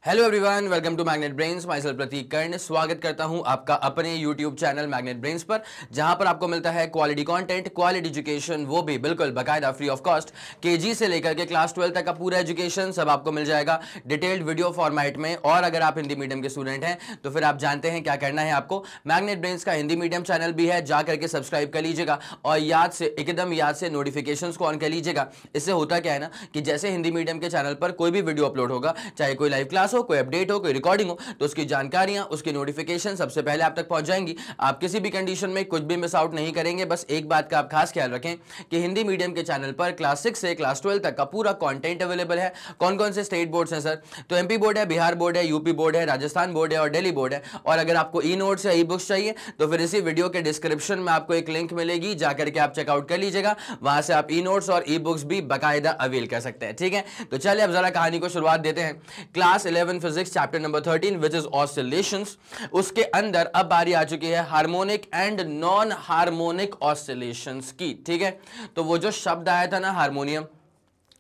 Hello everyone, welcome to magnet brains. Myself Pratik Karn स्वागत करता हूं आपका अपने यूट्यूब चैनल मैग्नेट ब्रेन्स पर, जहां पर आपको मिलता है क्वालिटी कंटेंट, क्वालिटी एजुकेशन, वो भी बिल्कुल बाकायदा फ्री ऑफ कॉस्ट। केजी से लेकर के क्लास 12 तक का पूरा एजुकेशन सब आपको मिल जाएगा डिटेल्ड वीडियो फॉर्मेट में। और अगर आप हिंदी मीडियम के स्टूडेंट हैं तो फिर आप जानते हैं क्या करना है आपको। मैग्नेट ब्रेन्स का हिंदी मीडियम चैनल भी है, जा करके सब्सक्राइब कर लीजिएगा और एकदम याद से नोटिफिकेशंस को ऑन कर लीजिएगा। इससे होता क्या है ना कि जैसे हिंदी मीडियम के चैनल पर कोई भी वीडियो अपलोड होगा, चाहे कोई लाइव क्लास हो, कोई अपडेट हो, कोई रिकॉर्डिंग हो, तो उसकी जानकारियां, उसकी नोटिफिकेशन सबसे पहले आप तक पहुंच जाएंगी। आप किसी भी कंडीशन में कुछ भी मिस आउट नहीं करेंगे। बस एक बात का आप खास ख्याल रखें कि हिंदी मीडियम के चैनल पर क्लास 6 से क्लास 12 तक का पूरा कंटेंट अवेलेबल है। कौन कौन से स्टेट बोर्ड्स हैं सर? तो एमपी बोर्ड है, बिहार बोर्ड है, यूपी बोर्ड है, राजस्थान बोर्ड है और दिल्ली बोर्ड है। और अगर आपको ई नोट्स या ई बुक्स चाहिए तो फिर इसी वीडियो के डिस्क्रिप्शन में आपको एक लिंक मिलेगी, जाकर के आप चेकआउट कर लीजिएगा। वहां से आप ई नोट्स और ई बुक्स भी बाकायदा अवेल कर सकते हैं। ठीक है, तो चलिए अब जरा कहानी को शुरुआत देते हैं। Class 11 physics chapter number 13 which is oscillations, उसके अंदर अब बारी आ चुकी है harmonic and non harmonic oscillations की। ठीक है, तो वो जो शब्द आया था ना हारमोनियम,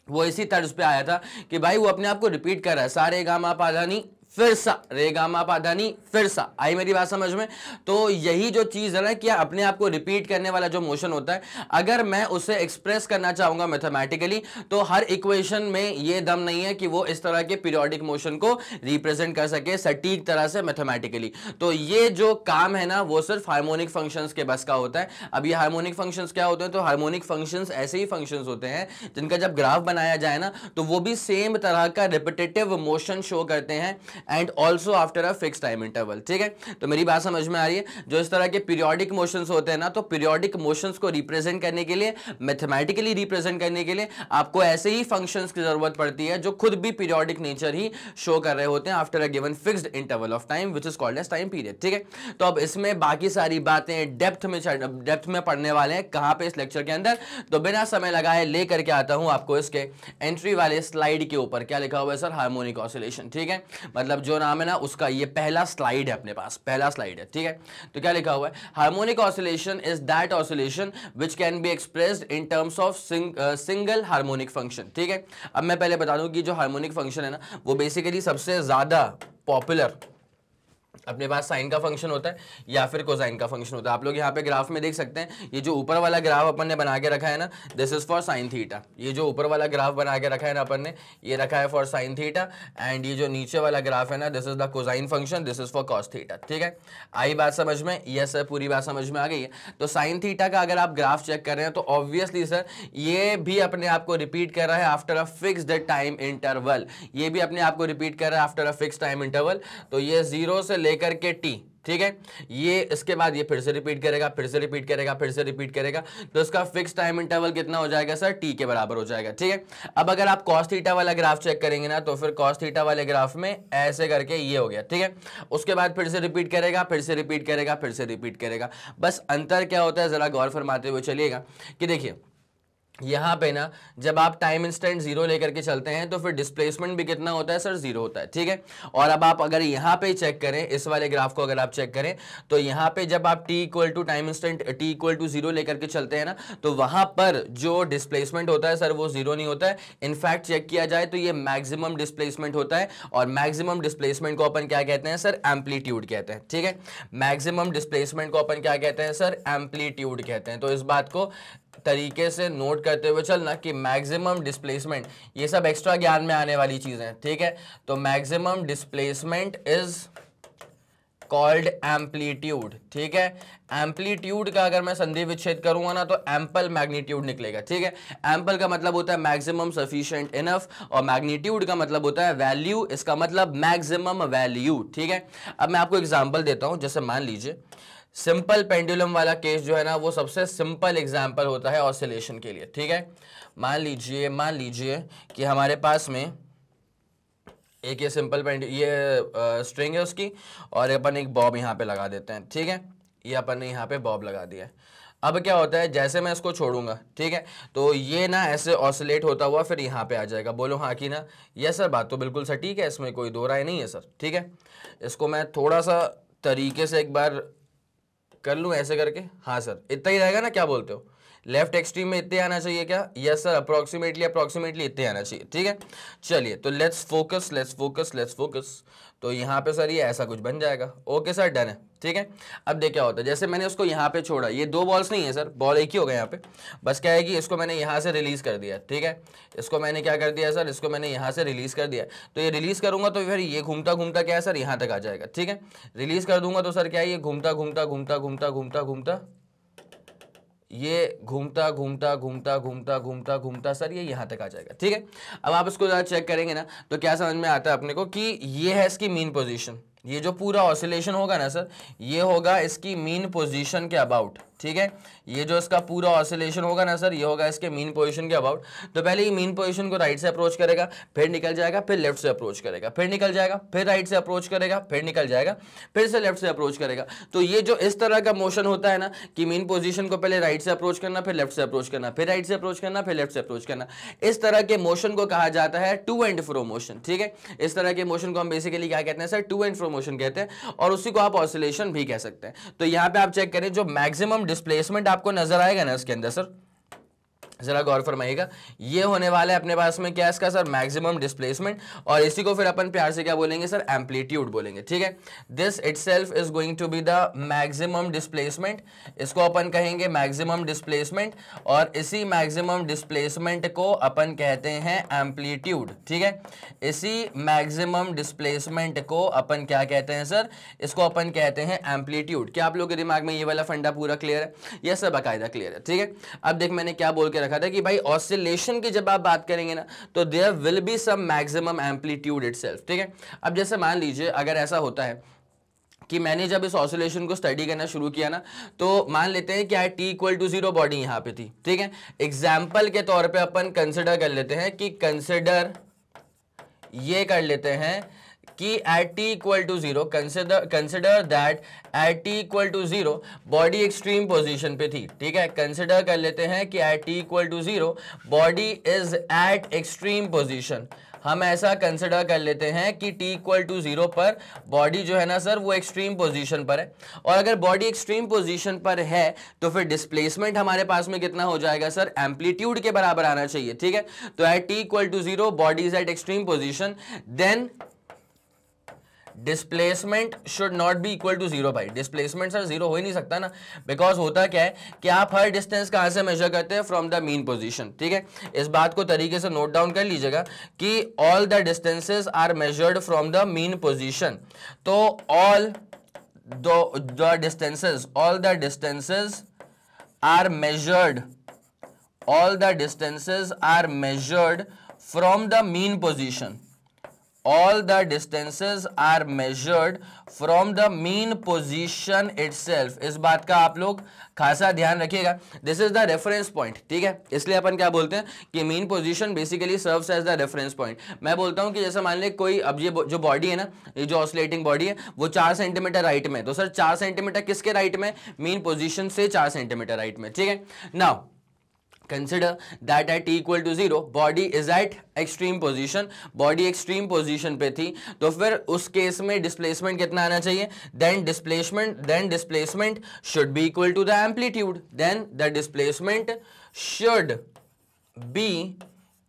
वो इसी तर्ज पे आया था कि भाई वो अपने आप को रिपीट कर रहा है, सारे गा मा पा धा नी फिर सा, रे गा मा पा धा नी फिर सा। आई मेरी बात समझ में? तो यही जो चीज है ना कि अपने आप को रिपीट करने वाला जो मोशन होता है, अगर मैं उसे एक्सप्रेस करना चाहूंगा मैथमेटिकली, तो हर इक्वेशन में ये दम नहीं है कि वो इस तरह के पीरियोडिक मोशन को रिप्रेजेंट कर सके सटीक तरह से मैथमेटिकली। तो ये जो काम है ना वो सिर्फ हार्मोनिक फंक्शंस के बस का होता है। अब ये हार्मोनिक फंक्शंस क्या होते हैं? तो हार्मोनिक फंक्शंस ऐसे ही फंक्शंस होते हैं जिनका जब ग्राफ बनाया जाए ना तो वो भी सेम तरह का रिपीटेटिव मोशन शो करते हैं and also after a fix time interval. ठीक है, तो मेरी बात समझ में आ रही है? जो इस तरह के पीरियोडिक मोशंस होते हैं ना, तो पीरियोडिक मोशंस को रिप्रेजेंट करने के लिए, मैथमेटिकली रिप्रेजेंट करने के लिए आपको ऐसे ही फंक्शंस की जरूरत पड़ती है जो खुद भी पीरियोडिक नेचर ही शो कर रहे होते हैं after a given fixed interval of time which is called as time period. ठीक है, तो अब इसमें बाकी सारी बातें डेप्थ में पढ़ने वाले हैं। कहां पे? इस लेक्चर के अंदर। तो बिना समय लगाए लेकर के आता हूं आपको इसके एंट्री वाले स्लाइड के ऊपर। क्या लिखा हुआ है सर? Harmonic oscillation. ठीक है, मतलब जो नाम है ना उसका ये पहला स्लाइड है, अपने पास पहला स्लाइड है। ठीक है, तो क्या लिखा हुआ है? Harmonic oscillation is that oscillation which can be expressed in terms of single harmonic function. ठीक है, अब मैं पहले बता दूं कि जो हार्मोनिक फंक्शन है ना वो बेसिकली सबसे ज्यादा पॉपुलर अपने पास साइन का फंक्शन होता है या फिर कोसाइन का फंक्शन होता है। आप लोग यहाँ पे ग्राफ में देख सकते हैं, ये जो ऊपर वाला ग्राफ अपन ने बना के रखा है ना, this is for sine theta. ये जो ऊपर वाला ग्राफ बना के रखा है ना अपन ने, ये रखा है फॉर साइन थीटा। एंड ये जो नीचे वाला ग्राफ है ना, this is the cosine function, this is for cos theta. ठीक है, आई बात समझ में? यस सर, पूरी बात समझ में आ गई है। तो साइन थीटा का अगर आप ग्राफ चेक कर रहे हैं तो ऑब्वियसली सर ये भी अपने आप को रिपीट कर रहा है after a fixed time interval. ये भी अपने आप को रिपीट कर रहा है after a fix time interval. तो ये 0 से लेकर के टी, ठीक है, ये इसके बाद ये फिर से रिपीट करेगा, फिर से रिपीट करेगा, फिर से रिपीट करेगा। तो इसका फिक्स टाइम इंटरवल कितना हो जाएगा सर? टी के बराबर हो जाएगा। ठीक है, अब अगर आप कॉस थीटा वाला ग्राफ चेक करेंगे ना तो फिर कॉस थीटा वाले ग्राफ में ऐसे करके ये हो गया। ठीक है, उसके बाद फिर से रिपीट करेगा, फिर से रिपीट करेगा, फिर से रिपीट करेगा। बस अंतर क्या होता है जरा गौर फरमाते हुए चलिएगा कि देखिए यहां पे ना जब आप टाइम इंस्टेंट 0 लेकर के चलते हैं तो फिर डिस्प्लेसमेंट भी कितना होता है सर? 0 होता है। ठीक है, और अब आप अगर यहां पे चेक करें, इस वाले ग्राफ को अगर आप चेक करें तो यहां पे जब आप t equal to time instant t equal to 0 लेकर के चलते हैं ना तो वहां पर जो डिस्प्लेसमेंट होता है सर वो 0 नहीं होता है। इनफैक्ट चेक किया जाए तो ये मैक्सिमम डिस्प्लेसमेंट होता है, और मैक्सिमम डिस्प्लेसमेंट को अपन क्या कहते हैं सर? एम्पलीट्यूड कहते हैं। ठीक है, मैक्सिमम डिस्प्लेसमेंट को अपन क्या कहते हैं सर? एम्पलीट्यूड कहते हैं। तो इस बात को तरीके से नोट करते हुए चलना कि मैक्सिमम डिस्प्लेसमेंट, ये सब एक्स्ट्रा ज्ञान में आने वाली चीजें हैं। ठीक है, तो maximum displacement is called amplitude. ठीक है, एम्पलीट्यूड का अगर मैं संधि विच्छेद करूंगा ना तो एम्पल मैग्नीट्यूड निकलेगा। ठीक है, एम्पल का मतलब होता है मैक्सिमम, सफिशिएंट, इनफ, और मैग्नीट्यूड का मतलब होता है वैल्यू, इसका मतलब मैक्सिमम वैल्यू। ठीक है, अब मैं आपको एग्जांपल देता हूं। जैसे मान लीजिए सिंपल पेंडुलम वाला केस जो है ना वो सबसे सिंपल एग्जांपल होता है ऑसिलेशन के लिए। ठीक है, मान लीजिए कि हमारे पास में एक ये सिंपल स्ट्रिंग है उसकी, और अपन एक बॉब यहाँ पे लगा देते हैं। ठीक है, ये अपन ने यहाँ पे बॉब लगा दिया है। अब क्या होता है, जैसे मैं इसको छोड़ूंगा, ठीक है, तो ये ना ऐसे ऑसिलेट होता हुआ फिर यहाँ पे आ जाएगा। बोलो हाँ कि ना? यस सर, बात तो बिल्कुल सटीक है, इसमें कोई दो राय नहीं है सर। ठीक है, इसको मैं थोड़ा सा तरीके से एक बार कर लूँ ऐसे करके। हाँ सर, इतना ही रहेगा ना? क्या बोलते हो? लेफ्ट एक्सट्रीम में इतने आना चाहिए क्या? यस सर, अप्रोक्सीमेटली इतने आना चाहिए। ठीक है, चलिए तो लेट्स फोकस। तो यहाँ पे सर ये ऐसा कुछ बन जाएगा। ओके सर, डन है। ठीक है, अब देख क्या होता है, जैसे मैंने उसको यहाँ पे छोड़ा, ये दो बॉल्स नहीं है सर, बॉल एक ही होगा यहाँ पे, बस क्या है कि इसको मैंने यहाँ से रिलीज कर दिया। ठीक है, इसको मैंने क्या कर दिया सर, इसको मैंने यहाँ से रिलीज कर दिया। तो ये रिलीज करूंगा तो फिर ये घूमता घूमता क्या है सर, यहाँ तक आ जाएगा। ठीक है, रिलीज कर दूंगा तो सर क्या है, ये घूमता घूमता सर ये यहाँ तक आ जाएगा। ठीक है, अब आप इसको ज़रा चेक करेंगे ना तो क्या समझ में आता है अपने को कि ये है इसकी मीन पोजीशन। ये जो पूरा ऑसिलेशन होगा ना सर, ये होगा इसकी मीन पोजीशन के अबाउट। ठीक है, ये जो इसका पूरा ऑसिलेशन होगा ना सर, ये होगा इसके मीन पोजीशन के अबाउट। तो पहले ये मीन पोजीशन को राइट से अप्रोच करेगा, फिर निकल जाएगा, फिर लेफ्ट से अप्रोच करेगा, फिर निकल जाएगा, फिर राइट से अप्रोच करेगा, फिर निकल जाएगा, फिर से लेफ्ट से अप्रोच करेगा। तो ये जो इस तरह का मोशन होता है ना कि मीन पोजीशन को पहले राइट से अप्रोच करना, फिर लेफ्ट से अप्रोच करना, फिर राइट से अप्रोच करना, फिर लेफ्ट से अप्रोच करना, इस तरह के मोशन को कहा जाता है टू एंड फ्रो मोशन। ठीक है, इस तरह के मोशन को हम बेसिकली क्या कहते हैं sir, to and fro motion कहते हैं, और उसी को आप ऑसिलेशन भी कह सकते हैं। तो यहां पे आप चेक करें, जो मैक्सिमम डिस्प्लेसमेंट आपको नजर आएगा ना इसके अंदर सर, जरा गौर फरमाइएगा, ये होने वाला है अपने पास में क्या इसका सर, मैक्सिमम डिस्प्लेसमेंट, और इसी को फिर अपन प्यार से क्या बोलेंगे सर, एम्पलीट्यूड बोलेंगे। ठीक है, this itself is going to be the maximum displacement, इसको अपन कहेंगे मैक्सिमम डिस्प्लेसमेंट, और इसी मैक्सिमम डिस्प्लेसमेंट को अपन कहते हैं एम्पलीट्यूड। ठीक है, इसी मैक्सिमम डिस्प्लेसमेंट को अपन क्या कहते हैं सर, इसको अपन कहते हैं एम्पलीट्यूड। क्या आप लोगों के दिमाग में ये वाला फंडा पूरा क्लियर है? यस सर, बाकायदा क्लियर है। ठीक है, अब देख मैंने क्या बोल के था कि भाई ऑसिलेशन की जब आप बात करेंगे ना तो there will be some maximum amplitude itself. ठीक है, अब जैसे मान लीजिए अगर ऐसा होता है कि मैंने जब इस ऑसिलेशन को स्टडी करना शुरू किया ना, तो मान लेते हैं कि t=0 बॉडी यहां पे थी। ठीक है, एग्जांपल के तौर पे अपन कंसिडर कर लेते हैं कि ये कर लेते हैं कि at t=0 consider that at t=0 body extreme position पे थी। ठीक है, कंसिडर कर लेते हैं कि at t=0 body is at extreme position. हम ऐसा कंसिडर कर लेते हैं कि t=0 पर बॉडी जो है ना सर, वो एक्सट्रीम पोजीशन पर है, और अगर बॉडी एक्सट्रीम पोजीशन पर है तो फिर डिस्प्लेसमेंट हमारे पास में कितना हो जाएगा सर, एम्पलीट्यूड के बराबर आना चाहिए। ठीक है, तो at t=0 body is at extreme position, then displacement should not be equal to 0। भाई डिस्प्लेसमेंट सर 0 हो ही नहीं सकता ना, बिकॉज होता क्या है कि आप हर डिस्टेंस कहां से मेजर करते हैं, फ्रॉम द मीन पोजीशन। ठीक है, इस बात को तरीके से नोट डाउन कर लीजिएगा कि all the distances are measured from the mean position. तो all the distances are measured from the mean position. All the distances are measured from the mean position itself। इस बात का आप लोग खासा ध्यान रखिएगा, this is the reference point. ठीक है, इसलिए अपन क्या बोलते हैं कि mean position basically serves as the reference point. मैं बोलता हूं कि जैसे मान ले कोई, अब ये जो बॉडी है ना, ये जो ऑसिलेटिंग बॉडी है वो 4 सेंटीमीटर राइट में, तो सर 4 सेंटीमीटर किसके राइट में, मीन पोजीशन से 4 सेंटीमीटर राइट में। ठीक है, now consider that at t=0 body is at extreme position, body extreme position पे थी, तो फिर उस केस में डिस्प्लेसमेंट कितना आना चाहिए, then displacement should be equal to the amplitude, then the displacement should be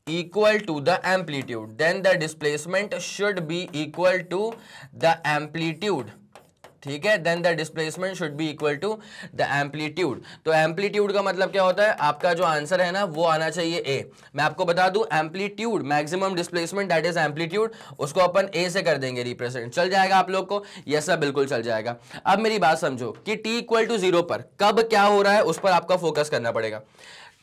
equal to the amplitude, then the displacement should be equal to the amplitude। ठीक है, then the displacement should be equal to the amplitude. तो amplitude का मतलब क्या होता है, आपका जो आंसर है ना वो आना चाहिए ए। मैं आपको बता दूं amplitude, maximum displacement that is amplitude, उसको अपन ए से कर देंगे रिप्रेजेंट। चल जाएगा आप लोग को? यस सर, बिल्कुल चल जाएगा। अब मेरी बात समझो कि t=0 पर कब क्या हो रहा है उस पर आपका फोकस करना पड़ेगा।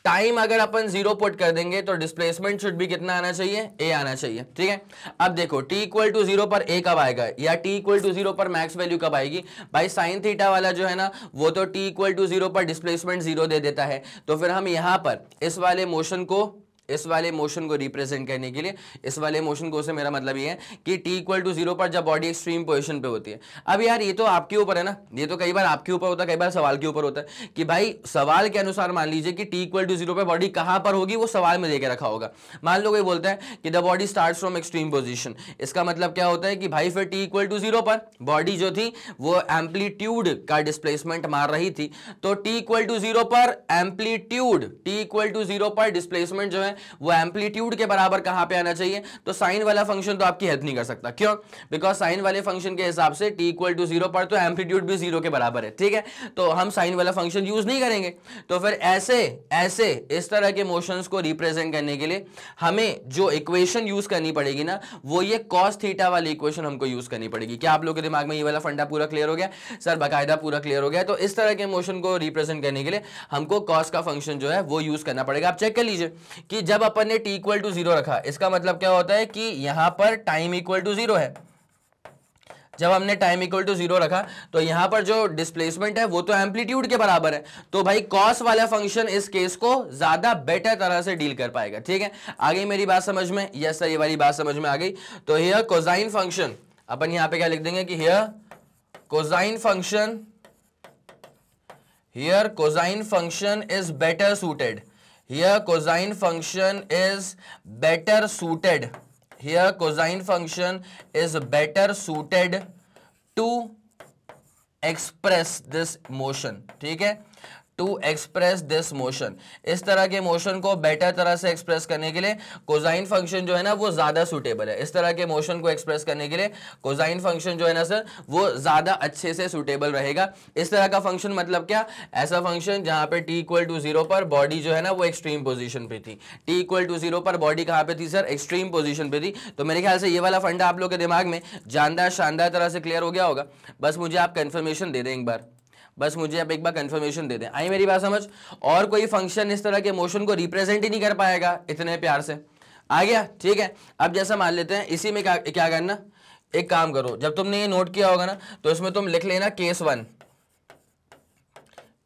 टाइम अगर अपन 0 पुट कर देंगे तो डिस्प्लेसमेंट शुड भी कितना आना चाहिए, ए आना चाहिए। ठीक है, अब देखो t=0 पर ए कब आएगा, या t=0 पर मैक्स वैल्यू कब आएगी। भाई साइन थीटा वाला जो है ना वो तो t=0 पर डिस्प्लेसमेंट 0 दे देता है, तो फिर हम यहां पर इस वाले मोशन को इस वाले मोशन को रिप्रेजेंट करने के लिए, इस वाले मोशन को से मेरा मतलब ये है कि t इक्वल टू 0 पर जब बॉडी एक्सट्रीम पोजीशन पे होती है। अब यार ये तो आपके ऊपर है ना, ये तो कई बार आपके ऊपर होता है, कई बार सवाल के ऊपर होता है कि भाई सवाल के अनुसार मान लीजिए कि t इक्वल टू 0 पर बॉडी कहां पर होगी, वो सवाल में देके रखा होगा। मान लो कोई बोलता है कि the body starts from extreme position, इसका मतलब क्या होता है कि भाई फिर t इक्वल टू 0 पर बॉडी जो थी वो एम्पलीट्यूड का डिस्प्लेसमेंट मार रही थी, तो t इक्वल टू 0 पर एम्पलीट्यूड, t इक्वल टू 0 पर डिस्प्लेसमेंट जो है वो एम्पलीट्यूड के बराबर कहां पे आना चाहिए, तो साइन वाला फंक्शन तो आपकी हेल्प नहीं कर सकता। क्यों? बिकॉज साइन वाले फंक्शन के हिसाब से t इक्वल टू 0 पर तो एम्पलीट्यूड भी 0 के बराबर है, ठीक है, तो हम साइन वाला फंक्शन यूज नहीं करेंगे। तो फिर ऐसे ऐसे इस तरह के मोशंस को रिप्रेजेंट करने के लिए हमें जो इक्वेशन यूज करनी पड़ेगी ना, वो ये cos थीटा वाली इक्वेशन हमको यूज करनी पड़ेगी। क्या आप लोग के दिमाग में ये वाला फंडा पूरा क्लियर हो गया? सर बाकायदा पूरा क्लियर हो गया। तो इस तरह के मोशन को रिप्रेजेंट करने के लिए हमको cos का फंक्शन जो है वो यूज करना पड़ेगा। आप चेक कर लीजिए कि जब अपन ने t इक्वल टू 0 रखा, इसका मतलब क्या होता है कि यहां पर टाइम इक्वल टू 0 है। जब हमने टाइम इक्वल टू 0 रखा तो यहां पर जो डिस्प्लेसमेंट है वो तो एम्पलीट्यूड के बराबर है, तो भाई cos वाला फंक्शन इस केस को ज्यादा बेटर तरह से डील कर पाएगा। ठीक है, आ गई मेरी बात समझ में? यस सर, ये वाली बात समझ में आ गई। तो हियर कोसाइन फंक्शन, अपन यहां पे क्या लिख देंगे कि here cosine function, here cosine function is better suited, here cosine function is better suited, here cosine function is better suited to express this motion, ठीक है, टू एक्सप्रेस दिस मोशन। इस तरह के मोशन को बेटर तरह से express करने के लिए कोसाइन फंक्शन जो है ना वो ज्यादा सुटेबल है। इस तरह के मोशन को एक्सप्रेस करने के लिए कोसाइन फंक्शन जो है ना सर वो ज्यादा अच्छे से सुटेबल रहेगा। इस तरह का फंक्शन मतलब क्या? ऐसा फंक्शन जहां पे t इक्वल टू 0 पर बॉडी जो है ना वो एक्सट्रीम पोजीशन पे थी। t इक्वल टू 0 पर बॉडी कहां पे थी सर? एक्सट्रीम पोजीशन पे थी। तो मेरे ख्याल से ये वाला फंडा आप लोग के दिमाग में जानदार शानदार तरह से क्लियर हो गया होगा। बस मुझे आप कंफर्मेशन दे दें एक बार, बस मुझे अब एक बार कंफर्मेशन दे दें। आई मेरी बात समझ? और कोई फंक्शन इस तरह के मोशन को रिप्रेजेंट ही नहीं कर पाएगा इतने प्यार से। आ गया? ठीक है, अब जैसा मान लेते हैं इसी में क्या करना, एक काम करो, जब तुमने ये नोट किया होगा ना तो इसमें तुम लिख लेना केस 1,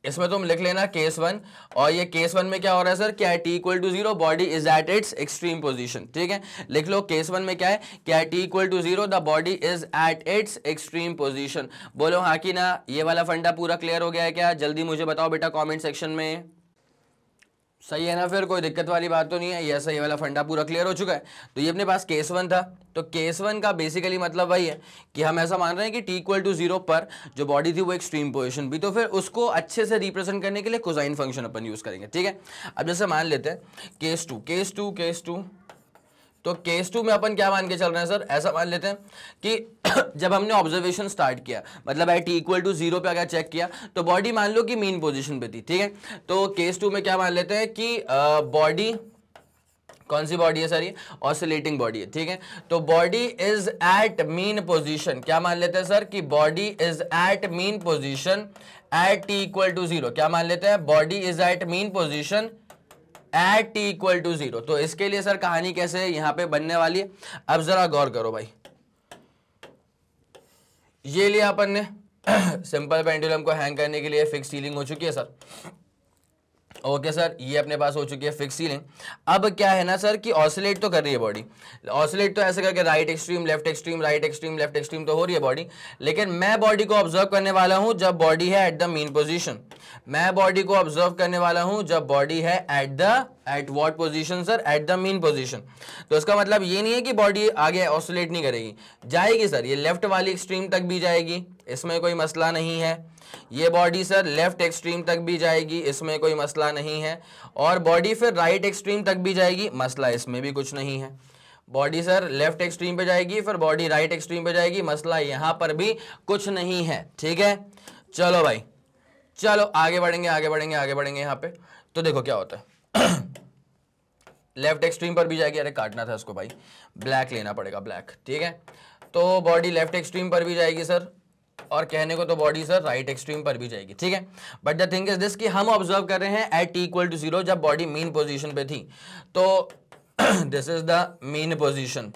इसमें तुम लिख लेना केस 1। और ये केस 1 में क्या हो रहा है सर? क्या है? t equal to 0 body is at its extreme position. ठीक है, लिख लो केस 1 में क्या है? क्या है? t equal to 0 the body is at its extreme position. बोलो हाँ कि ना? ये वाला फंडा पूरा क्लियर हो गया है क्या? जल्दी मुझे बताओ बेटा कॉमेंट सेक्शन में। सही है ना? फिर कोई दिक्कत वाली बात तो नहीं है? यस, ये वाला फंडा पूरा क्लियर हो चुका है। तो ये अपने पास केस 1 था, तो केस 1 का बेसिकली मतलब वही है कि हम ऐसा मान रहे हैं कि t इक्वल टू 0 पर जो बॉडी थी वो एक्सट्रीम पोजीशन भी, तो फिर उसको अच्छे से रिप्रेजेंट करने के लिए कोसाइन फंक्शन अपन यूज करेंगे। ठीक है, अब जैसे मान लेते हैं केस 2, तो केस 2 में अपन क्या मान के चल रहे हैं सर? ऐसा मान लेते हैं कि जब हमने ऑब्जर्वेशन स्टार्ट किया, मतलब है t इक्वल टू 0 पे अगर चेक किया तो बॉडी मान लो कि मीन पोजीशन पे थी। ठीक है, तो केस 2 में क्या मान लेते हैं कि बॉडी, कौन सी बॉडी है सर? ये ऑसिलेटिंग बॉडी है। ठीक है, तो body is at mean position, क्या मान लेते हैं सर? कि body is at mean position at t equal to 0। क्या मान लेते हैं? Body is at mean position at t equal to 0। तो इसके लिए सर कहानी कैसे यहां पे बनने वाली है? अब जरा गौर करो भाई, ये लिया अपन ने सिंपल पेंडुलम को हैंग करने के लिए फिक्स सीलिंग हो चुकी है सर। ओके सर, ये अपने पास हो चुकी है फिक्स सीलिंग। अब क्या है ना सर कि ऑसिलेट तो कर रही है बॉडी, ऑसिलेट तो ऐसे करके right extreme left extreme right extreme left extreme तो हो रही है बॉडी, लेकिन मैं बॉडी को ऑब्जर्व करने वाला हूं जब बॉडी है एट द मीन पोजीशन। मैं बॉडी को ऑब्जर्व करने वाला हूं जब बॉडी है at what position sir? At the mean position. तो इसका मतलब ये नहीं है कि बॉडी आगे ऑसिलेट नहीं करेगी, जाएगी सर, ये लेफ्ट वाली एक्सट्रीम तक भी जाएगी, इसमें कोई मसला नहीं है। ये बॉडी सर लेफ्ट एक्सट्रीम तक भी जाएगी, इसमें कोई मसला नहीं है। और बॉडी फिर राइट एक्सट्रीम तक भी जाएगी, मसला इसमें भी कुछ नहीं है। बॉडी सर लेफ्ट एक्सट्रीम पे जाएगी, फिर बॉडी राइट एक्सट्रीम पे जाएगी, मसला यहां पर भी कुछ नहीं है। ठीक है, चलो भाई, चलो आगे बढ़ेंगे आगे बढ़ेंगे आगे बढ़ेंगे। यहां पे तो देखो क्या होता है लेफ्ट एक्सट्रीम पर भी जाएगी, अरे काटना था इसको भाई, ब्लैक लेना पड़ेगा, ब्लैक। ठीक है, तो बॉडी लेफ्ट एक्सट्रीम पर भी जाएगी सर, और कहने को तो बॉडी सर राइट एक्सट्रीम पर भी जाएगी। ठीक है, but the thing is this कि हम ऑब्जर्व कर रहे हैं एट t इक्वल टू 0 जब बॉडी मीन पोजीशन पे थी, तो this is the mean position.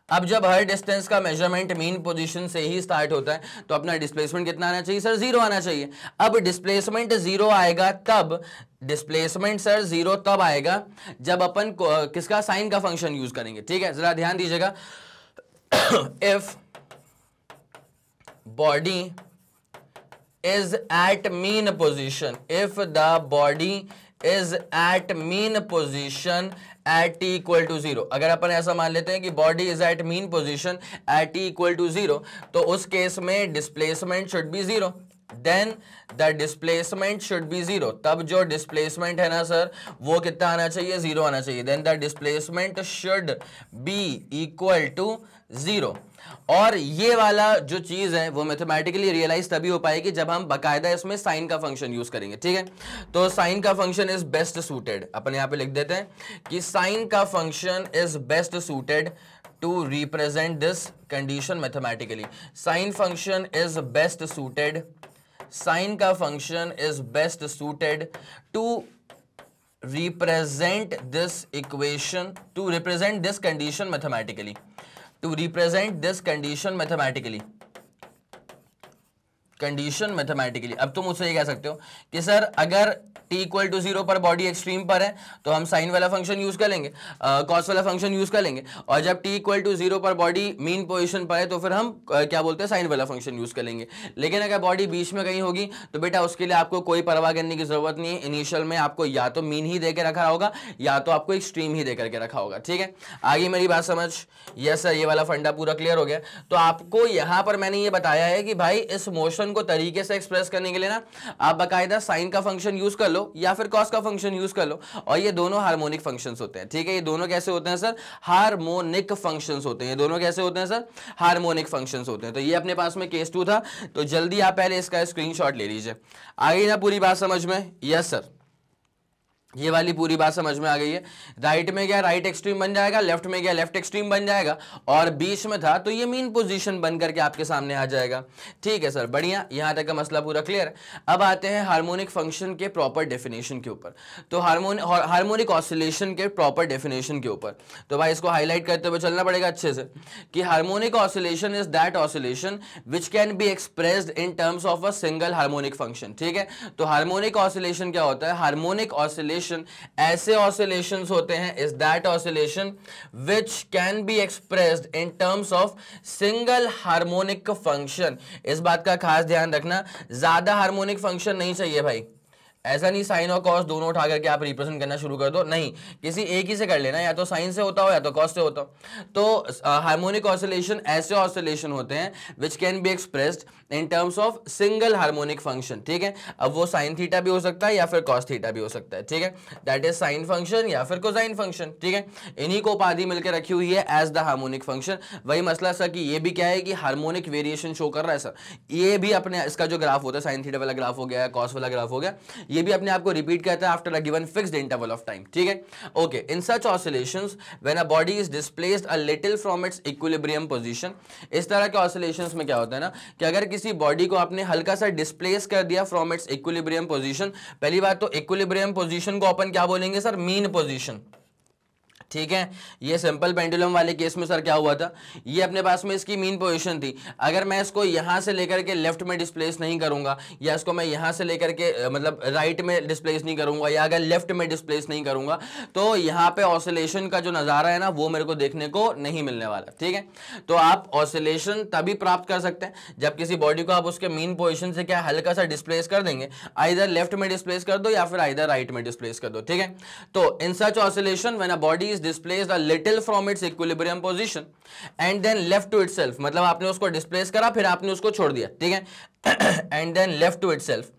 अब जब हर डिस्टेंस का मेजरमेंट मीन पोजीशन से ही स्टार्ट होता है तो अपना डिस्प्लेसमेंट कितना आना चाहिए सर, 0 आना चाहिए। अब डिस्प्लेसमेंट 0 आएगा तब, डिस्प्लेसमेंट सर 0 तब आएगा जब अपन किसका, साइन का फंक्शन यूज करेंगे। ठीक है, जरा ध्यान दीजिएगा। If body is at mean position, if the body is at mean position at t equal to 0, अगर अपन ऐसा मान लेते हैं कि body is at mean position at t equal to 0, तो उस केस में displacement should be 0, then the displacement should be 0, तब जो displacement है ना सर वो कितना आना चाहिए, 0 आना चाहिए, then the displacement should be equal to 0। और ये वाला जो चीज है वो मैथमेटिकली रियलाइज तभी हो पाएगी जब हम बकायदा इसमें साइन का फंक्शन यूज करेंगे। ठीक है, तो साइन का फंक्शन इज बेस्ट सूटेड, अपन यहां पे लिख देते हैं कि साइन का function is best suited to represent this condition mathematically. Sine function is best suited, sine का function is best suited to represent this equation, to represent this condition mathematically, to represent this condition mathematically, condition mathematically. अब तुम मुझसे ये कह सकते हो कि sir अगर t इक्वल टू 0 पर बॉडी एक्सट्रीम पर है तो हम साइन वाला फंक्शन यूज कर लेंगे, कॉस वाला फंक्शन यूज कर लेंगे, और जब t इक्वल टू 0 पर बॉडी मीन पोजीशन पर है तो फिर हम क्या बोलते हैं, साइन वाला फंक्शन यूज कर लेंगे। लेकिन अगर बॉडी बीच में कहीं होगी तो बेटा उसके लिए आपको कोई परवाह करने की जरूरत नहीं है। इनिशियल में आपको या तो मीन ही देकर रखा होगा या तो आपको एक्सट्रीम ही देकर के रखा होगा। ठीक है, आगे मेरी बात समझ, यस सर ये वाला फंडा पूरा क्लियर हो गया। तो आपको यहां पर मैंने ये बताया है कि भाई इस मोशन को तरीके से एक्सप्रेस करने के लिए ना आप बकायदा साइन का फंक्शन यूज कर लो या फिर कॉस का फंक्शन यूज कर लो, और ये दोनों हार्मोनिक फंक्शंस होते हैं। ठीक है, ये दोनों कैसे होते हैं सर, हार्मोनिक फंक्शंस होते हैं। ये दोनों कैसे होते हैं सर, हार्मोनिक फंक्शंस होते हैं। तो ये अपने पास में केस 2 था, तो जल्दी आप पहले इसका स्क्रीनशॉट ले लीजिए। आ गई ना पूरी बात समझ में? यस सर, ये वाली पूरी बात समझ में आ गई है। राइट में गया राइट एक्सट्रीम बन जाएगा, लेफ्ट में गया लेफ्ट एक्सट्रीम बन जाएगा, और बीच में था तो ये मीन पोजीशन बन करके आपके सामने आ जाएगा। ठीक है सर, बढ़िया, यहां तक का मसला पूरा क्लियर है। अब आते हैं हार्मोनिक फंक्शन के प्रॉपर डेफिनेशन के ऊपर, तो हार्मोनिक ऑसिलेशन के प्रॉपर डेफिनेशन के ऊपर। तो भाई इसको हाईलाइट करते हुए चलना पड़ेगा अच्छे से कि harmonic oscillation is that oscillation which can be expressed in terms of a single harmonic function. ठीक है, तो हार्मोनिक ऑसिलेशन क्या होता है, हार्मोनिक ऑसिलेशन ऐसे ऑसिलेशंस होते हैं, is that oscillation which can be expressed in terms of single harmonic function. इस बात का खास ध्यान रखना, ज्यादा हार्मोनिक फंक्शन नहीं चाहिए भाई। ऐसा नहीं साइन और कॉस दोनों उठा करके आप रिप्रेजेंट करना शुरू कर दो, नहीं, किसी एक ही से कर लेना, या तो साइन से होता हो या तो कॉस से होता हो। तो हार्मोनिक ऑसिलेशन ऐसे ऑसिलेशन होते हैं which can be expressed in terms of single harmonic function. ठीक है, अब वो साइन थीटा भी हो सकता है या फिर कॉस थीटा भी हो सकता है। ठीक है, दैट इज साइन फंक्शन या फिर कोसाइन फंक्शन। ठीक है, इन्हीं को उपाधि मिलकर रखी हुई है एज द हार्मोनिक फंक्शन। वही मसला सर कि ये भी क्या है कि हार्मोनिक वेरिएशन शो कर रहा है सर, ये भी अपने इसका जो ग्राफ होता है साइन थीटा वाला ग्राफ हो गया, कॉस वाला ग्राफ हो गया, ये भी अपने आप को रिपीट करता है after a given fixed interval of time. ठीक है, okay, in such oscillations when a body is displaced a little from its equilibrium position. इस तरह के ऑसिलेशंस में क्या होता है ना कि अगर किसी बॉडी को आपने हल्का सा डिस्प्लेस कर दिया फ्रॉम इट्स इक्विलिब्रियम पोजीशन, पहली बात तो इक्विलिब्रियम पोजीशन को अपन क्या बोलेंगे सर, मीन पोजीशन। ठीक है, ये सिंपल पेंडुलम वाले केस में सर क्या हुआ था, ये अपने पास में इसकी मीन पोजीशन थी। अगर मैं इसको यहां से लेकर के लेफ्ट में डिस्प्लेस नहीं करूंगा, या इसको मैं यहां से लेकर के मतलब राइट में डिस्प्लेस नहीं करूंगा, या अगर लेफ्ट में डिस्प्लेस नहीं करूंगा, तो यहां पे ऑसिलेशन का जो नजारा है ना वो मेरे को देखने को नहीं मिलने वाला। ठीक है, तो आप ऑसिलेशन तभी प्राप्त कर सकते हैं जब किसी बॉडी को आप उसके मीन पोजिशन से क्या हल्का सा डिस्प्लेस कर देंगे, आइदर लेफ्ट में डिस्प्लेस कर दो या फिर आइदर राइट में डिस्प्लेस कर दो। ठीक है, तो in such oscillation when a body displaced a little from its equilibrium position and then left to itself, मतलब आपने उसको डिस्प्लेस करा फिर आपने उसको छोड़ दिया। ठीक है, and then left to itself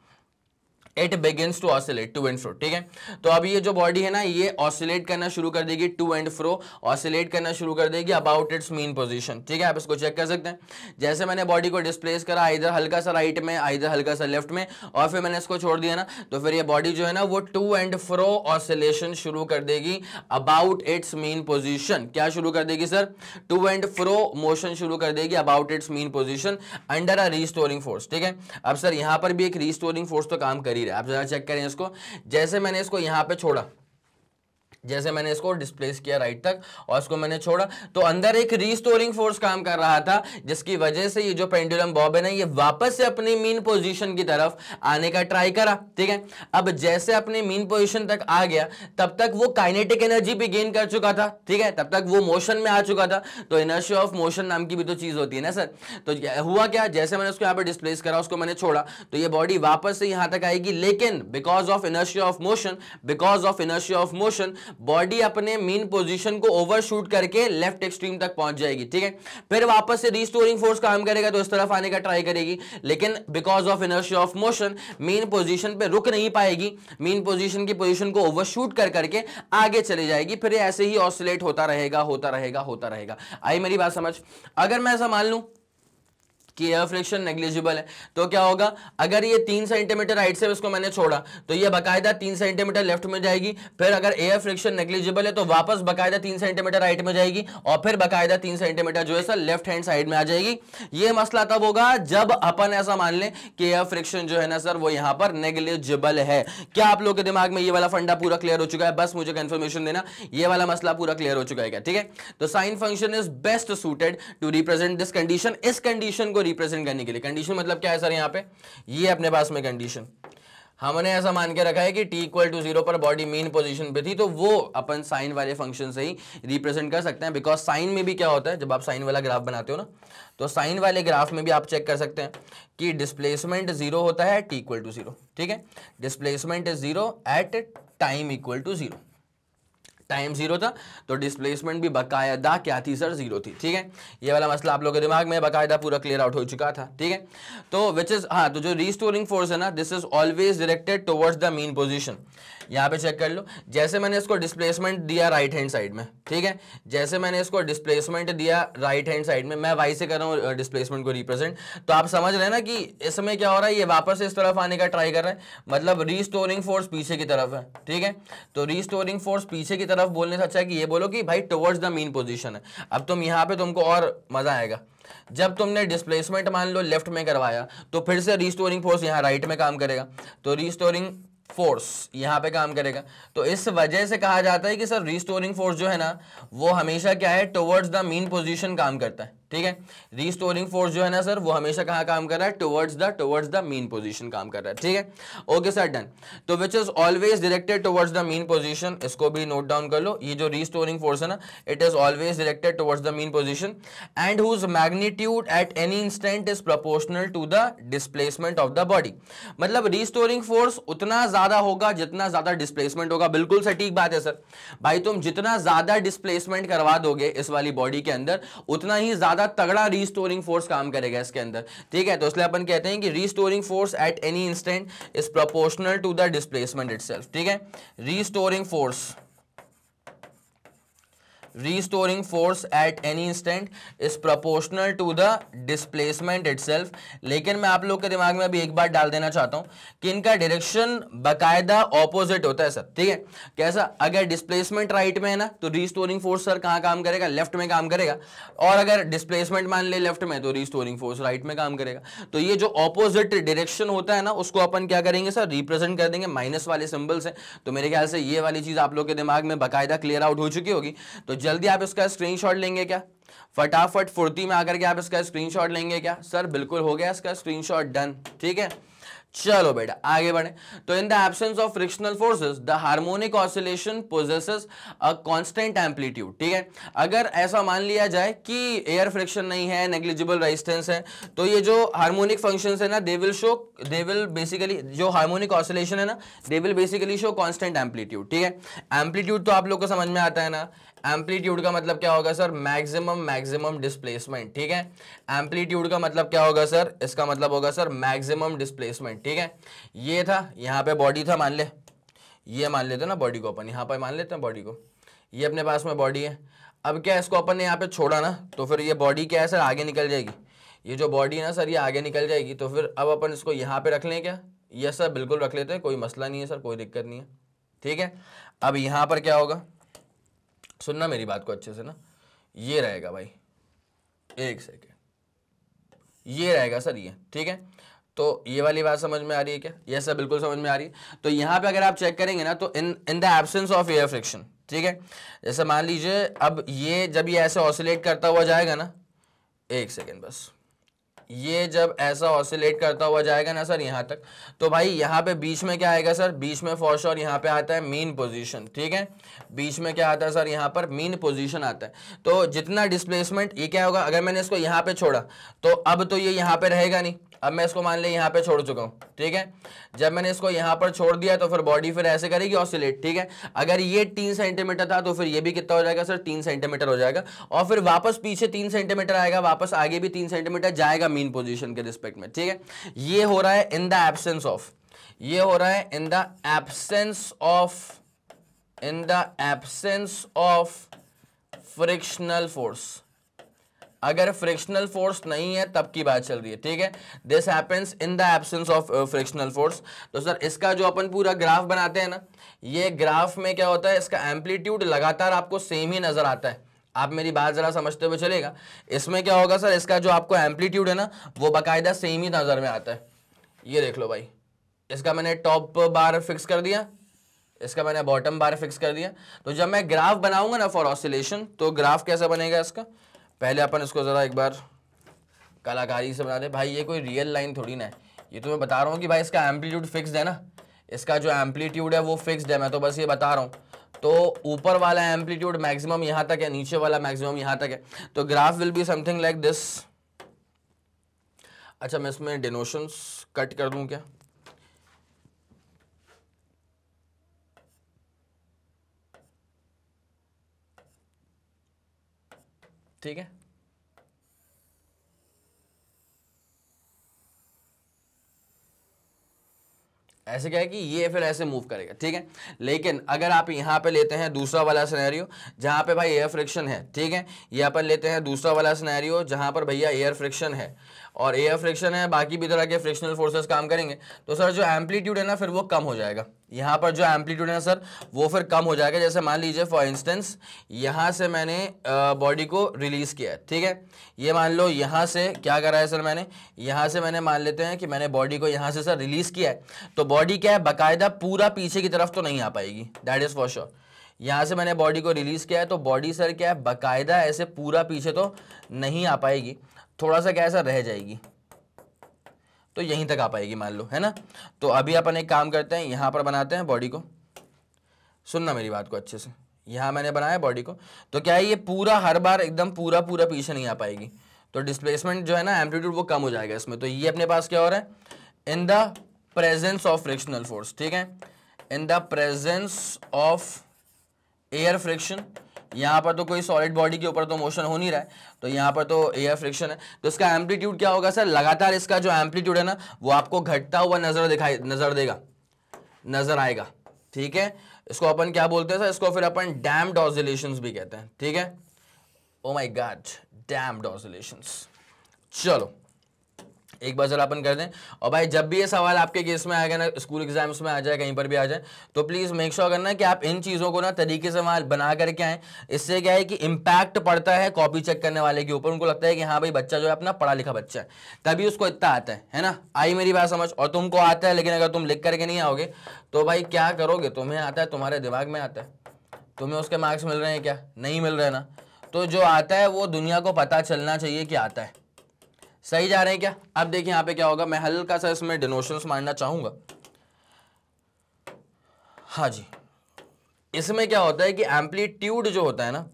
it begins to oscillate to and fro। ठीक है, तो अब ये जो बॉडी है ना ये ऑसिलेट करना शुरू कर देगी, टू एंड फ्रो ऑसिलेट करना शुरू कर देगी अबाउट इट्स मीन पोजीशन। ठीक है, आप इसको चेक कर सकते हैं, जैसे मैंने बॉडी को डिस्प्लेस करा इधर हल्का सा राइट में, इधर हल्का सा लेफ्ट में, और फिर मैंने इसको छोड़ दिया ना, तो फिर ये बॉडी जो है ना वो टू एंड फ्रो ऑसिलेशन शुरू कर देगी अबाउट इट्स मीन पोजीशन। क्या शुरू कर देगी sir, to and fro motion शुरू कर देगी about its mean position under a restoring force. ठीक है, अब सर यहां पर भी एक रीस्टोरिंग फोर्स तो काम कर ही रहा है, आप जरा चेक करें इसको, जैसे मैंने इसको यहां पे छोड़ा जैसे मैंने इसको डिस्प्लेस किया राइट तक और इसको मैंने छोड़ा, तो अंदर एक रीस्टोरिंग फोर्स काम कर रहा था, जिसकी वजह से ये जो पेंडुलम बॉब है ना, ये वापस से अपनी मीन पोजीशन की तरफ आने का ट्राई करा। ठीक है, अब जैसे अपने मीन पोजीशन तक आ गया, तब तक वो काइनेटिक एनर्जी भी गेन कर चुका था। ठीक है, तब तक वो मोशन में आ चुका था। तो इनर्शिया ऑफ मोशन नाम की भी तो चीज होती है ना सर। तो हुआ क्या, जैसे मैंने उसको यहाँ पे डिस्प्लेस करा, उसको मैंने छोड़ा, तो ये बॉडी वापस से यहां तक आएगी, लेकिन because of inertia of motion, because of inertia of motion body अपने मीन पोजीशन को ओवरशूट करके लेफ्ट एक्सट्रीम तक पहुंच जाएगी। ठीक है, फिर वापस से रीस्टोरिंग फोर्स काम करेगा, तो इस तरफ आने का ट्राई करेगी, लेकिन because of inertia of motion mean position पे रुक नहीं पाएगी, मीन पोजीशन की पोजीशन को ओवरशूट कर करके आगे चली जाएगी। फिर ऐसे ही ऑसिलेट होता रहेगा, होता रहेगा, होता रहेगा। आई मेरी बात समझ? अगर मैं ऐसा मान लूं कि एयर फ्रिक्शन नेग्लिजिबल है, तो क्या होगा, अगर ये 3 सेंटीमीटर राइट से इसको मैंने छोड़ा, तो ये बकायदा 3 सेंटीमीटर लेफ्ट में जाएगी। फिर अगर एयर फ्रिक्शन नेग्लिजिबल है, तो वापस बकायदा 3 सेंटीमीटर राइट में जाएगी, और फिर बकायदा 3 सेंटीमीटर जो है सर लेफ्ट हैंड साइड में आ जाएगी। ये मसला तब होगा जब अपन ऐसा मान लें कि एयर फ्रिक्शन जो है ना सर, वो यहां पर नेग्लिजिबल है। क्या आप लोग के दिमाग में ये वाला फंडा पूरा क्लियर हो चुका है? बस मुझे कंफर्मेशन देना, ये वाला मसला पूरा क्लियर हो चुका है क्या? ठीक है, तो sine function is best suited to represent this condition. इस कंडीशन को रिप्रेजेंट करने के लिए, कंडीशन मतलब क्या है सर, यहां पे ये अपने पास में कंडीशन हमने ऐसा मान के रखा है कि t इक्वल टू 0 पर बॉडी मीन पोजीशन पे थी, तो वो अपन साइन वाले फंक्शन से ही रिप्रेजेंट कर सकते हैं। बिकॉज साइन में भी क्या होता है, जब आप साइन वाला ग्राफ बनाते हो ना, तो साइन वाले ग्राफ में भी आप चेक कर सकते हैं कि डिस्प्लेसमेंट 0 होता है t इक्वल टू 0। ठीक है, displacement is 0 at time equal to 0। Time 0 था तो डिस्प्लेसमेंट भी बकायदा क्या थी सर, 0 थी। ठीक है, ये वाला मसला आप लोगों के दिमाग में बकायदा पूरा क्लियर आउट हो चुका था। ठीक है, तो विच इज, हाँ, तो जो रिस्टोरिंग फोर्स है ना, this is always directed towards the mean position. यहाँ पे चेक कर लो, जैसे मैंने इसको डिस्प्लेसमेंट दिया राइट हैंड साइड में, ठीक है, जैसे मैंने इसको डिस्प्लेसमेंट दिया राइट हैंड साइड में, मैं वाई से कर रहा हूँ डिस्प्लेसमेंट को रिप्रेजेंट, तो आप समझ रहे हैं ना कि इसमें क्या हो रहा है, ये वापस इस तरफ आने का ट्राई कर रहा है, मतलब रिस्टोरिंग फोर्स पीछे की तरफ है। ठीक है, तो रिस्टोरिंग फोर्स पीछे की तरफ बोलने से अच्छा है कि ये बोलो कि भाई टुवर्ड्स द मीन पोजीशन है। अब तुम यहाँ पे तुमको और मजा आएगा, जब तुमने डिस्प्लेसमेंट मान लो लेफ्ट में करवाया, तो फिर से रिस्टोरिंग फोर्स यहाँ राइट में काम करेगा, तो रिस्टोरिंग फोर्स यहां पे काम करेगा। तो इस वजह से कहा जाता है कि सर रिस्टोरिंग फोर्स जो है ना, वो हमेशा क्या है, टुवर्ड्स द मीन पोजीशन काम करता है। ठीक है, रिस्टोरिंग फोर्स जो है ना सर, वो हमेशा कहां काम कर रहा है, टुवर्ड्स द मीन पोजीशन काम कर रहा है। ठीक है, ओके सर, डन। तो which is always directed towards the mean position, इसको भी नोट डाउन कर लो। ये जो रिस्टोरिंग फोर्स है ना, it is always directed towards the mean position and whose magnitude at any instant is proportional to the displacement of the body. मतलब restoring force उतना ज्यादा होगा जितना ज्यादा डिस्प्लेसमेंट होगा। बिल्कुल सटीक बात है सर भाई, तुम जितना ज्यादा डिस्प्लेसमेंट करवा दोगे इस वाली बॉडी के अंदर, उतना ही ज्यादा तगड़ा रिस्टोरिंग फोर्स काम करेगा इसके अंदर। ठीक है, तो इसलिए अपन कहते हैं कि restoring force at any instant is proportional to the displacement itself. ठीक है, restoring force at any instant is proportional to the displacement itself. लेकिन मैं आप लोग के दिमाग में अभी एक बात डाल देना चाहता हूं कि इनका डायरेक्शन बकायदा ऑपोजिट होता है सर। ठीक है, कैसा, अगर डिस्प्लेसमेंट राइट में है ना, तो रिस्टोरिंग फोर्स सर कहां काम करेगा, लेफ्ट में काम करेगा, और अगर डिस्प्लेसमेंट मान ले लेफ्ट में, तो रिस्टोरिंग फोर्स राइट में काम करेगा। तो ये जो ऑपोजिट डायरेक्शन होता है ना, उसको अपन क्या करेंगे सर, रिप्रेजेंट कर देंगे माइनस वाले सिंबल से। तो मेरे ख्याल से ये वाली चीज आप लोग के दिमाग में बकायदा क्लियर आउट हो चुकी होगी। तो जल्दी आप इसका स्क्रीनशॉट लेंगे क्या, फटाफट फुर्ती में आकर के आप इसका स्क्रीनशॉट लेंगे क्या? सर बिल्कुल हो गया इसका स्क्रीनशॉट, डन। ठीक है, चलो बेटा आगे बढ़े। तो इन the absence of frictional forces the harmonic oscillation possesses a constant amplitude. ठीक है, अगर ऐसा मान लिया जाए कि एयर फ्रिक्शन नहीं है, नेग्लिजिबल रेजिस्टेंस है, तो ये जो हार्मोनिक फंक्शंस है ना, दे विल बेसिकली, जो हार्मोनिक ऑसिलेशन है ना, they will basically show constant amplitude. ठीक है, एम्पलीट्यूड तो आप लोग को समझ में आता है ना, एम्पलीट्यूड का मतलब क्या होगा सर, मैक्सिमम डिस्प्लेसमेंट। ठीक है, एम्पलीट्यूड का मतलब क्या होगा सर, इसका मतलब होगा सर मैक्सिमम डिस्प्लेसमेंट। ठीक है, ये था, यहाँ पे बॉडी था, मान ले, ये मान लेते हैं ना बॉडी को, अपन यहाँ पे मान लेते हैं बॉडी को, ये अपने पास में बॉडी है। अब क्या, इसको अपन ने यहाँ पे छोड़ा ना, तो फिर ये बॉडी क्या है सर, आगे निकल जाएगी। ये जो बॉडी है ना सर, ये आगे निकल जाएगी। तो फिर अब अपन इसको यहाँ पे रख लें क्या? यस सर, बिल्कुल रख लेते हैं, कोई मसला नहीं है सर, कोई दिक्कत नहीं है। ठीक है, अब यहाँ पर क्या होगा, सुनना मेरी बात को अच्छे से ना, ये रहेगा भाई, एक सेकेंड, ये रहेगा सर ये। ठीक है, तो ये वाली बात समझ में आ रही है क्या? ये सब बिल्कुल समझ में आ रही है। तो यहाँ पे अगर आप चेक करेंगे ना तो इन the absence of air friction, ठीक है, जैसे मान लीजिए अब ये जब ये ऐसे ऑसिलेट करता हुआ जाएगा ना, एक सेकेंड बस, ये जब ऐसा ऑसिलेट करता हुआ जाएगा ना सर यहाँ तक, तो भाई यहाँ पे बीच में क्या आएगा सर? बीच में फॉर श्योर यहाँ पे आता है मीन पोजीशन, ठीक है, बीच में क्या आता है सर? यहाँ पर मीन पोजीशन आता है। तो जितना डिस्प्लेसमेंट ये क्या होगा, अगर मैंने इसको यहाँ पे छोड़ा तो अब तो ये यहाँ पे रहेगा नहीं, अब मैं इसको मान ले यहाँ पे छोड़ चुका हूँ, ठीक है, जब मैंने इसको यहाँ पर छोड़ दिया तो फिर बॉडी फिर ऐसे करेगी ऑसिलेट, ठीक है। अगर ये 3 सेंटीमीटर था तो फिर ये भी कितना हो जाएगा सर? 3 सेंटीमीटर हो जाएगा, और फिर वापस पीछे 3 सेंटीमीटर आएगा, वापस आगे भी 3 सेंटीमीटर जाएगा मीन पोजीशन के रिस्पेक्ट में, ठीक है। ये हो रहा है इन द एब्सेंस ऑफ, ये हो रहा है इन the absence of, in the absence of frictional force. अगर फ्रिक्शनल फोर्स नहीं है तब की बात चल रही है, ठीक है। This happens in the absence of frictional force. तो सर इसका जो अपन पूरा ग्राफ बनाते हैं ना, ये ग्राफ में क्या होता है, इसका एम्पलीट्यूड लगातार आपको सेम ही नजर आता है। आप मेरी बात जरा समझते हुए चलेगा, इसमें क्या होगा सर, इसका जो आपको एम्पलीट्यूड है ना वो बाकायदा सेम ही नजर में आता है। ये देख लो भाई, इसका मैंने टॉप बार फिक्स कर दिया, इसका मैंने बॉटम बार फिक्स कर दिया। तो जब मैं ग्राफ बनाऊंगा ना फॉर ऑसिलेशन, तो ग्राफ कैसा बनेगा इसका, पहले अपन इसको ज़रा एक बार कलाकारी से बना दे। भाई ये कोई रियल लाइन थोड़ी ना है, ये तो मैं बता रहा हूँ कि भाई इसका एम्पलीट्यूड फिक्स्ड है ना, इसका जो एम्पलीट्यूड है वो फिक्स्ड है, मैं तो बस ये बता रहा हूँ। तो ऊपर वाला एम्पलीट्यूड मैक्सिमम यहाँ तक है, नीचे वाला मैक्सिमम यहाँ तक है। तो graph will be something like this. अच्छा मैं इसमें डिनोशंस कट कर दूँ क्या? ठीक है, ऐसे क्या है कि ये फिर ऐसे मूव करेगा, ठीक है। लेकिन अगर आप यहाँ पे लेते हैं दूसरा वाला सिनेरियो जहाँ पे भाई एयर फ्रिक्शन है, ठीक है, ये अपन लेते हैं दूसरा वाला सिनेरियो जहाँ पर भैया एयर फ्रिक्शन है और एयर फ्रिक्शन है, बाकी भी तरह के फ्रिक्शनल फोर्सेस काम करेंगे, तो सर जो एम्पलीट्यूड है ना फिर वो कम हो जाएगा। यहाँ पर जो एम्पलीट्यूड है ना सर वो फिर कम हो जाएगा। जैसे मान लीजिए फॉर इंस्टेंस यहाँ से मैंने बॉडी को रिलीज किया है, ठीक है, ये मान लो यहाँ से क्या करा है सर, मैंने यहाँ से मैंने मान लेते हैं कि मैंने बॉडी को यहाँ से सर रिलीज किया है, तो बॉडी क्या है बाकायदा पूरा पीछे की तरफ तो नहीं आ पाएगी, दैट इज फॉर श्योर। यहाँ से मैंने बॉडी को रिलीज किया है तो बॉडी सर क्या है बाकायदा ऐसे पूरा पीछे तो नहीं आ पाएगी, थोड़ा सा क्या ऐसा रह जाएगी, तो यहीं तक आ पाएगी मान लो, है ना। तो अभी अपन एक काम करते हैं, यहाँ पर बनाते हैं बॉडी को, सुनना मेरी बात को अच्छे से, यहाँ मैंने बनाया बॉडी को, तो क्या है ये पूरा हर बार एकदम पूरा पूरा पीछे नहीं आ पाएगी, तो डिस्प्लेसमेंट जो है ना एम्पलीट्यूड वो कम हो जाएगा इसमें। तो ये अपने पास क्या हो रहा है, in the presence of frictional force, ठीक है, in the presence of air friction. यहाँ पर तो कोई सॉलिड बॉडी के ऊपर तो मोशन हो नहीं रहा है, तो यहाँ पर तो एयर फ्रिक्शन है, तो इसका एम्पलीट्यूड क्या होगा सर, लगातार इसका जो एम्पलीट्यूड है ना वो आपको घटता हुआ नजर आएगा, ठीक है। इसको अपन क्या बोलते हैं सर, इसको फिर अपन डैम्प्ड ऑसिलेशंस भी कहते हैं, ठीक है। Oh my God, damped oscillations. चलो एक बार जरा अपन कर दें, और भाई जब भी ये सवाल आपके केस में आएगा ना, स्कूल एग्जाम्स में आ जाए, कहीं पर भी आ जाए, तो प्लीज़ मेक श्योर करना कि आप इन चीज़ों को ना तरीके से बना करके आएँ। इससे क्या है कि इम्पैक्ट पड़ता है कॉपी चेक करने वाले के ऊपर, उनको लगता है कि हाँ भाई बच्चा जो है अपना पढ़ा लिखा बच्चा है, तभी उसको इतना आता है ना। आई मेरी बात समझ, और तुमको आता है, लेकिन अगर तुम लिख करके नहीं आओगे तो भाई क्या करोगे, तुम्हें आता है, तुम्हारे दिमाग में आता है, तुम्हें उसके मार्क्स मिल रहे हैं क्या, नहीं मिल रहे ना। तो जो आता है वो दुनिया को पता चलना चाहिए कि आता है। सही जा रहे हैं क्या? अब देखिए यहाँ पे क्या होगा, मैं हल्का सा इसमें डिनोशंस मारना चाहूंगा। हाँ जी, इसमें क्या होता है कि एम्पलीट्यूड जो होता है ना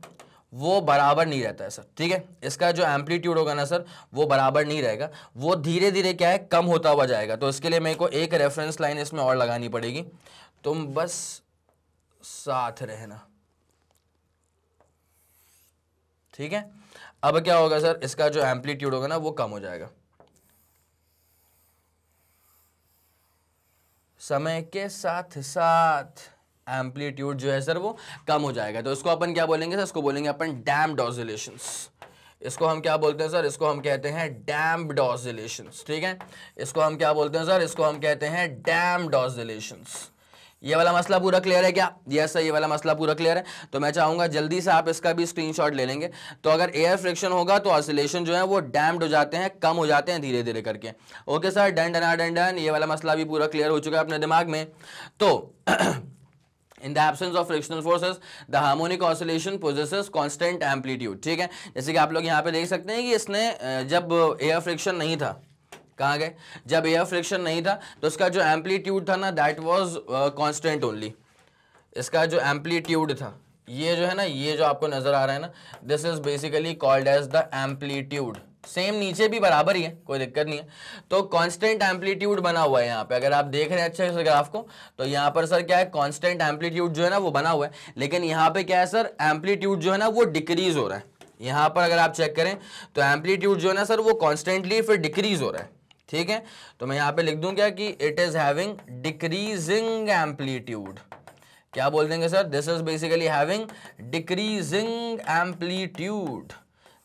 वो बराबर नहीं रहता है सर, ठीक है। इसका जो एम्पलीट्यूड होगा ना सर वो बराबर नहीं रहेगा, वो धीरे धीरे क्या है कम होता हुआ जाएगा। तो इसके लिए मेरे को एक रेफरेंस लाइन इसमें और लगानी पड़ेगी, तुम बस साथ रहना, ठीक है। अब क्या होगा सर, इसका जो एम्पलीट्यूड होगा ना वो कम हो जाएगा, समय के साथ साथ एम्पलीट्यूड जो है सर वो कम हो जाएगा। तो इसको अपन क्या बोलेंगे सर, इसको बोलेंगे अपन डैम्प्ड ऑसिलेशंस। इसको हम क्या बोलते हैं सर, इसको हम कहते हैं डैम्प्ड ऑसिलेशंस, ठीक है। इसको हम क्या बोलते हैं सर, इसको हम कहते हैं डैम्प्ड ऑसिलेशंस। ये वाला मसला पूरा क्लियर है क्या? यस सर, ये वाला मसला पूरा क्लियर है। तो मैं चाहूंगा जल्दी से आप इसका भी स्क्रीनशॉट ले लेंगे। तो अगर एयर फ्रिक्शन होगा तो ऑसिलेशन जो है वो डैम्प्ड हो जाते हैं, कम हो जाते हैं धीरे धीरे करके। Okay sir, done done done done, ये वाला मसला भी पूरा क्लियर हो चुका है अपने दिमाग में। तो In the absence of frictional forces, the harmonic oscillation possesses constant amplitude। ठीक है, जैसे कि आप लोग यहाँ पे देख सकते हैं कि इसने जब एयर फ्रिक्शन नहीं था, कहाँ गए, जब एयर फ्रिक्शन नहीं था तो इसका जो एम्पलीट्यूड था ना, दैट वाज कांस्टेंट ओनली। इसका जो एम्पलीट्यूड था, ये जो है ना, ये जो आपको नजर आ रहा है ना, this is basically called as the amplitude. Same नीचे भी बराबर ही है, कोई दिक्कत नहीं है। तो कांस्टेंट एम्पलीट्यूड बना हुआ है यहाँ पे, अगर आप देख रहे हैं अच्छे से ग्राफ को, तो यहाँ पर सर क्या है, कांस्टेंट एम्पलीट्यूड जो है ना वो बना हुआ है। लेकिन यहाँ पे क्या है सर, एम्पलीट्यूड जो है ना वो डिक्रीज हो रहा है। यहाँ पर अगर आप चेक करें तो एम्पलीट्यूड जो है ना सर वो कॉन्स्टेंटली फिर डिक्रीज हो रहा है। ठीक है, तो मैं यहाँ पे लिख दूं क्या कि it is having decreasing amplitude. क्या बोल देंगे sir, this is basically having decreasing amplitude.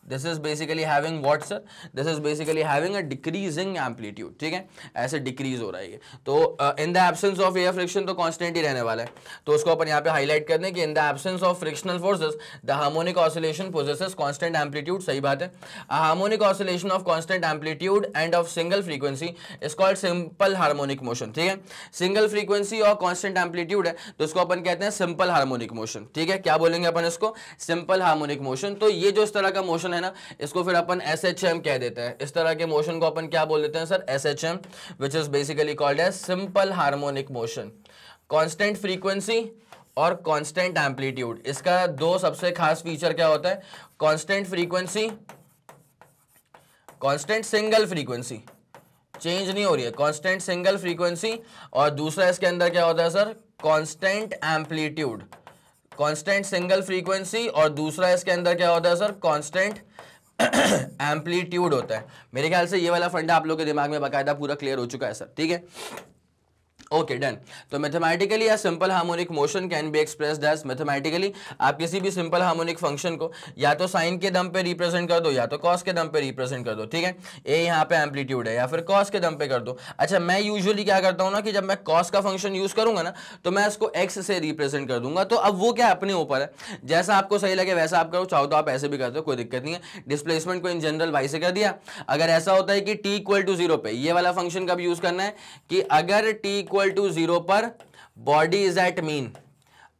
This is basically having what sir, this is basically having a decreasing amplitude. ठीक है, ऐसे डिक्रीज हो रहा है ये। तो इन the absence of air friction तो कांस्टेंट ही रहने वाला है। तो उसको अपन यहाँ पे हाईलाइट कर दें कि in the absence of frictional forces the harmonic oscillation possesses constant amplitude. सही बात है। A harmonic oscillation of constant amplitude and of single frequency is called simple harmonic motion. ठीक है, सिंगल फ्रीक्वेंसी और कांस्टेंट एम्पलीट्यूड है तो उसको अपन कहते हैं सिंपल हार्मोनिक मोशन। ठीक है, क्या बोलेंगे अपन इसको, सिंपल हार्मोनिक मोशन। तो ये जो इस तरह का मोशन है ना, इसको फिर अपन SHM कह देते हैं। इस तरह के मोशन को अपन क्या बोल देते हैं sir, SHM, which is basically called as simple harmonic motion. Constant frequency और कांस्टेंट एम्पलीट्यूड, इसका दो सबसे खास फीचर क्या होता है, constant frequency, constant single frequency change नहीं हो रही है, कांस्टेंट सिंगल फ्रीक्वेंसी, और दूसरा इसके अंदर क्या होता है sir, constant amplitude. Constant single frequency और दूसरा इसके अंदर क्या होता है सर, कांस्टेंट एम्पलीट्यूड होता है। मेरे ख्याल से ये वाला फंडा आप लोग के दिमाग में बाकायदा पूरा क्लियर हो चुका है सर। ठीक है, ओके डन। तो मैथमेटिकली या simple harmonic motion can be expressed as, mathematically आप किसी भी सिंपल हार्मोनिक फंक्शन को या तो साइन के दम पे रिप्रेजेंट कर दो या तो कॉस के दम पे रिप्रेजेंट कर दो। ठीक है, ए यहाँ पे एम्पलीट्यूड है, या फिर कॉस के दम पे कर दो। अच्छा, मैं यूजुअली क्या करता हूँ ना कि जब मैं कॉस का फंक्शन यूज करूंगा ना तो मैं इसको एक्स से रिप्रेजेंट कर दूंगा। तो अब वो क्या अपने ऊपर है, जैसा आपको सही लगे वैसा आप करो, चाहो तो आप ऐसे भी करते हो, कोई दिक्कत नहीं है। डिस्प्लेसमेंट को इन जनरल वाई से कर दिया। अगर ऐसा होता है कि टी इक्वल टू 0 पे, ये वाला फंक्शन कब यूज करना है कि अगर टी इक्वल टू 0 पर बॉडी इज एट मीन।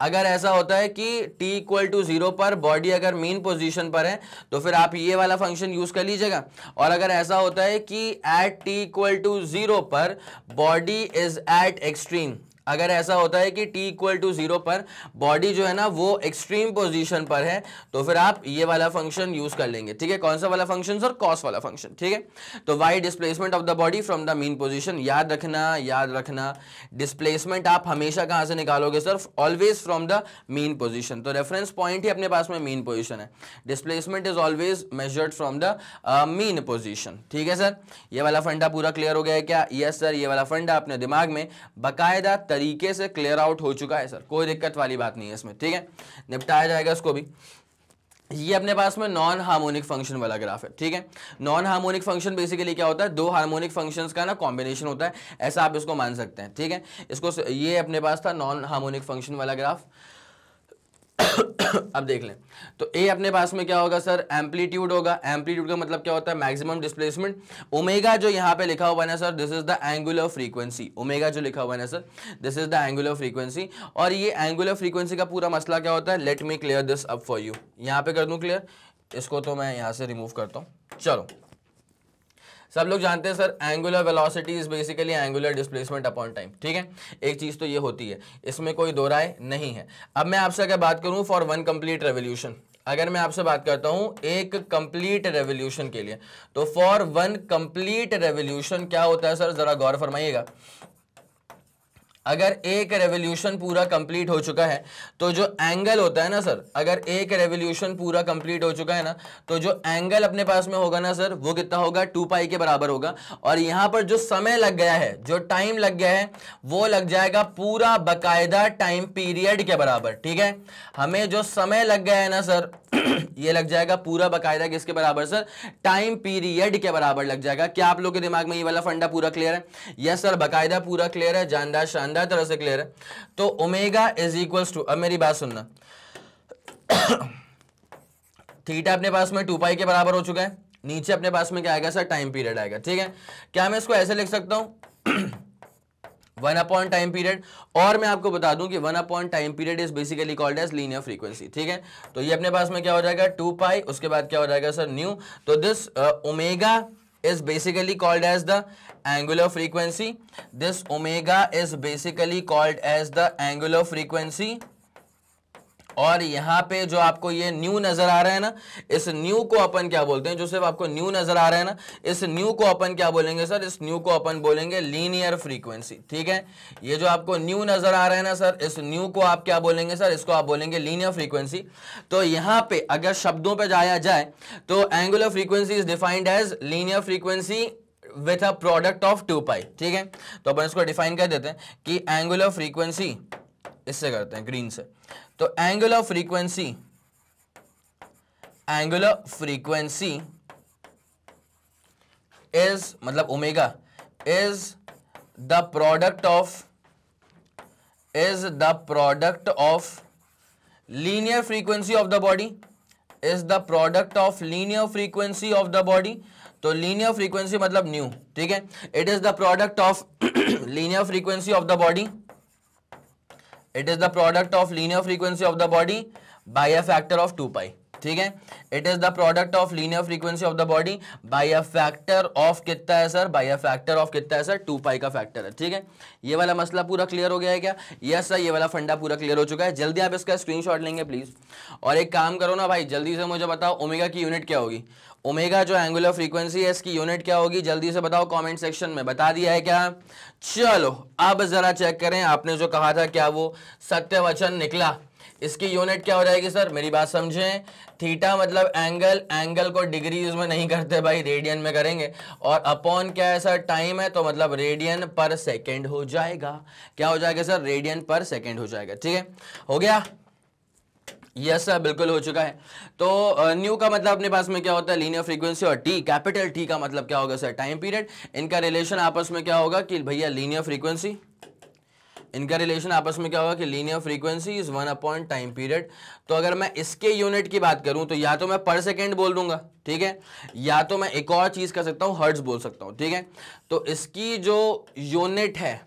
अगर ऐसा होता है कि t इक्वल टू 0 पर बॉडी अगर मीन पोजीशन पर है तो फिर आप ये वाला फंक्शन यूज कर लीजिएगा। और अगर ऐसा होता है कि एट t इक्वल टू 0 पर बॉडी इज एट एक्सट्रीम, अगर ऐसा होता है कि t इक्वल टू 0 पर बॉडी जो है ना वो एक्सट्रीम पोजीशन पर है तो फिर आप ये वाला फंक्शन यूज कर लेंगे। ठीक है, कौन सा वाला फंक्शन सर, कॉस वाला फंक्शन। ठीक है, तो y displacement of the body from the mean position. याद रखना डिस्प्लेसमेंट आप हमेशा कहां से निकालोगे sir, always from the mean position. तो रेफरेंस पॉइंट ही अपने पास में मीन पोजीशन है, displacement is always measured from the mean position. ठीक है सर, ये वाला फंडा पूरा क्लियर हो गया है क्या? यस सर, ये वाला फंडा अपने दिमाग में बाकायदा तरीके से क्लियर आउट हो चुका है सर, कोई दिक्कत वाली बात नहीं है इसमें। ठीक है, निपटाया जाएगा इसको भी। ये अपने पास में नॉन हार्मोनिक फंक्शन वाला ग्राफ है। ठीक है, नॉन हार्मोनिक फंक्शन बेसिकली क्या होता है, दो हार्मोनिक फंक्शंस का ना कॉम्बिनेशन होता है, ऐसा आप इसको मान सकते हैं। ठीक है, इसको ये अपने पास था नॉन हार्मोनिक फंक्शन वाला ग्राफ। अब देख लें तो ए अपने पास में क्या होगा सर, एम्पलीट्यूड होगा। एम्पलीट्यूड का मतलब क्या होता है, मैक्सिमम डिस्प्लेसमेंट। ओमेगा जो यहाँ पे लिखा हुआ है ना sir, this is the angular frequency. Omega जो लिखा हुआ है ना sir, this is the angular frequency. और ये एंगुलर फ्रीक्वेंसी का पूरा मसला क्या होता है, let me clear this up for you. यहाँ पे कर दूं क्लियर, इसको तो मैं यहाँ से रिमूव करता हूँ। चलो, सब लोग जानते हैं sir angular velocity is basically angular displacement upon time. ठीक है, एक चीज तो ये होती है, इसमें कोई दो राय नहीं है। अब मैं आपसे अगर बात करूं फॉर वन कंप्लीट रेवोल्यूशन, अगर मैं आपसे बात करता हूं एक कंप्लीट रेवोल्यूशन के लिए, तो फॉर वन कंप्लीट रेवोल्यूशन क्या होता है सर, जरा गौर फरमाइएगा। अगर एक रेवोल्यूशन पूरा कंप्लीट हो चुका है तो जो एंगल होता है ना सर, अगर एक रेवोल्यूशन पूरा कंप्लीट हो चुका है ना तो जो एंगल अपने पास में होगा ना सर, वो कितना होगा, 2 पाई के बराबर होगा। और यहां पर जो समय लग गया है, जो टाइम लग गया है, वो लग जाएगा पूरा बकायदा टाइम पीरियड के बराबर। ठीक है, हमें जो समय लग गया है ना सर ये लग जाएगा पूरा बकायदा किसके बराबर सर, टाइम पीरियड के बराबर लग जाएगा। क्या आप लोग के दिमाग में ये वाला फंडा पूरा क्लियर है? यस सर, बकायदा पूरा क्लियर है, जानदार शानदार तरह से क्लियर है। तो ओमेगा इज इक्वल्स टू, अब मेरी बात सुनना, थीटा अपने पास में 2 पाई के बराबर हो चुका है, नीचे अपने पास में क्या आएगा सर, टाइम पीरियड आएगा। ठीक है, क्या मैं इसको ऐसे लिख सकता हूं 1 अपॉन टाइम पीरियड, और मैं आपको बता दूं कि 1 upon time period is basically called as linear frequency. ठीक है, तो ये अपने पास में क्या हो जाएगा 2 पाई, उसके बाद क्या हो जाएगा सर न्यू। तो this omega is basically called as the angular frequency. This omega is basically called as the angular frequency. और यहाँ पे जो आपको ये न्यू नजर आ रहा है ना, इस न्यू को अपन क्या बोलते हैं, जो सिर्फ आपको न्यू नजर आ रहा है ना, इस न्यू को अपन क्या बोलेंगे सर, इस न्यू को अपन बोलेंगे लीनियर फ्रीक्वेंसी। ठीक है, ये जो आपको न्यू नजर आ रहा है ना सर, इस न्यू को आप क्या बोलेंगे सर, इसको आप बोलेंगे लीनियर फ्रीक्वेंसी। तो यहाँ पे अगर शब्दों पे जाया जाए तो angular frequency is defined as linear frequency with a product of 2 pi. ठीक है, तो अपन इसको डिफाइन कर देते हैं कि एंगुलर फ्रीक्वेंसी, इससे करते हैं ग्रीन से, तो एंगुलर फ्रीक्वेंसी इज, मतलब omega is the product of linear frequency of the body, is the product of linear frequency of the body. तो लीनियर फ्रीक्वेंसी मतलब न्यू। ठीक है, it is the product of linear frequency of the body, it is the product of linear frequency of the body by a factor of 2 pi. ठीक है, it is the product of linear frequency of the body by a factor of कितना है sir, by a factor of कितना है sir, 2 पाई का factor है। ठीक है, ये वाला मसला पूरा क्लियर हो गया है क्या? यस सर, ये वाला फंडा पूरा क्लियर हो चुका है। जल्दी आप इसका स्क्रीनशॉट लेंगे प्लीज, और एक काम करो ना भाई, जल्दी से मुझे बताओ ओमेगा की यूनिट क्या होगी, ओमेगा जो एंगुलर फ्रीक्वेंसी है इसकी यूनिट क्या होगी, जल्दी से बताओ कमेंट सेक्शन में। बता दिया है क्या? चलो अब जरा चेक करें, आपने जो कहा था क्या वो सत्य वचन निकला? इसकी यूनिट क्या हो जाएगी सर, मेरी बात समझें, थीटा मतलब एंगल, एंगल को डिग्रीज में नहीं करते भाई, रेडियन में करेंगे, और अपॉन क्या है सर, टाइम है, तो मतलब रेडियन पर सेकेंड हो जाएगा। क्या हो जाएगा सर, रेडियन पर सेकेंड हो जाएगा। ठीक है, हो गया? यस सर, बिल्कुल हो चुका है। तो न्यू का मतलब अपने पास में क्या होता है, लीनियर फ्रीक्वेंसी, और टी कैपिटल टी का मतलब क्या होगा सर, टाइम पीरियड। इनका रिलेशन आपस में क्या होगा कि भैया लीनियर फ्रीक्वेंसी, इनका रिलेशन आपस में क्या होगा कि linear frequency is 1 upon time period. तो अगर मैं इसके यूनिट की बात करूं तो या तो मैं पर सेकेंड बोल दूंगा, ठीक है, या तो मैं एक और चीज कर सकता हूं, हर्ट्ज बोल सकता हूं। ठीक है, तो इसकी जो यूनिट है,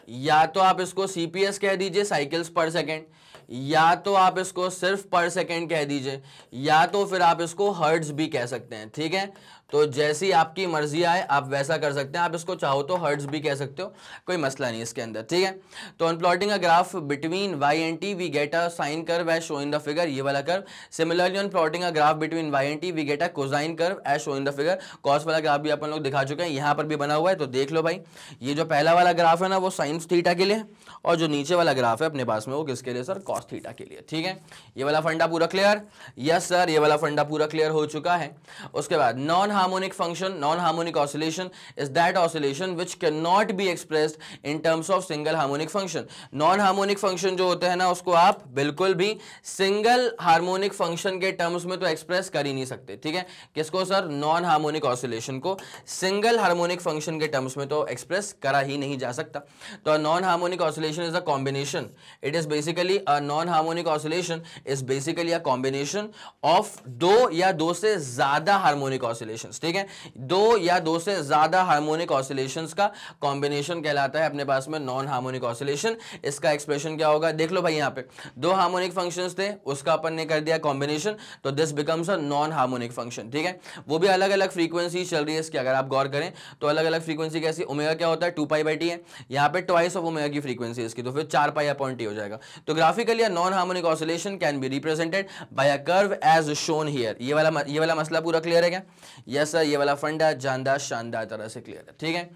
या तो आप इसको सीपीएस कह दीजिए, साइकिल्स पर सेकेंड, या तो आप इसको सिर्फ पर सेकेंड कह दीजिए, या तो फिर आप इसको हर्ट्ज भी कह सकते हैं। ठीक है, तो जैसी आपकी मर्जी आए आप वैसा कर सकते हैं, आप इसको चाहो तो हर्ट्ज भी कह सकते हो, कोई मसला नहीं इसके अंदर। ठीक है, तो on plotting a graph between y and t we get a sine curve as show in the figure, ये वाला curve. Similarly on plotting a graph between y and t we get a cosine curve as show in the figure. Cos वाला graph भी अपन लोग दिखा चुके हैं, यहाँ पर भी बना हुआ है, तो देख लो भाई। ये जो पहला वाला ग्राफ है ना वो साइन थीटा के लिए, और जो नीचे वाला ग्राफ है अपने पास में वो किसके लिए सर, कॉस थीटा के लिए। ठीक है, ये वाला फंडा पूरा क्लियर? यस सर, ये वाला फंडा पूरा क्लियर हो चुका है। उसके बाद non harmonic function, non harmonic oscillation is that oscillation which can not be expressed in terms of single harmonic function. Non harmonic function जो होते हैं ना उसको आप बिल्कुल भी सिंगल हार्मोनिक फंक्शन के टर्म्स में तो एक्सप्रेस कर ही नहीं सकते। ठीक है, किसको सर, नॉन हार्मोनिक ऑसिलेशन को सिंगल हार्मोनिक फंक्शन के टर्म्स में तो एक्सप्रेस करा ही नहीं जा सकता। तो non harmonic oscillation is a combination, it is basically a non harmonic oscillation is basically a combination of दो या दो से ज्यादा हार्मोनिक ऑसिलेशंस। ठीक है, दो या दो से ज्यादा हार्मोनिक ऑसिलेशंस का कॉम्बिनेशन कहलाता है अपने पास में नॉन हार्मोनिक ऑसिलेशन। इसका एक्सप्रेशन क्या होगा, देख लो भाई, यहाँ पे दो हार्मोनिक फंक्शंस थे, उसका अपन ने कर दिया कॉम्बिनेशन, तो this becomes a non harmonic function. ठीक है, वो भी अलग अलग फ्रीक्वेंसी चल रही है इसकी, अगर आप गौर करें तो अलग अलग फ्रीक्वेंसी कैसी, ओमेगा क्या होता है 2 पाई बाई टी है, यहाँ पे ट्वाइस ऑफ ओमेगा की फ्रीक्वेंसी इसकी, तो फिर 4 पाई अपॉन टी हो जाएगा। तो graphically a non harmonic oscillation can be represented by a curve as shown here. ये वाला मसला पूरा क्लियर है क्या? यस सर, ये वाला फंडा जानदार शानदार तरह से क्लियर है। ठीक है,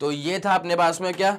तो ये था अपने पास में क्या,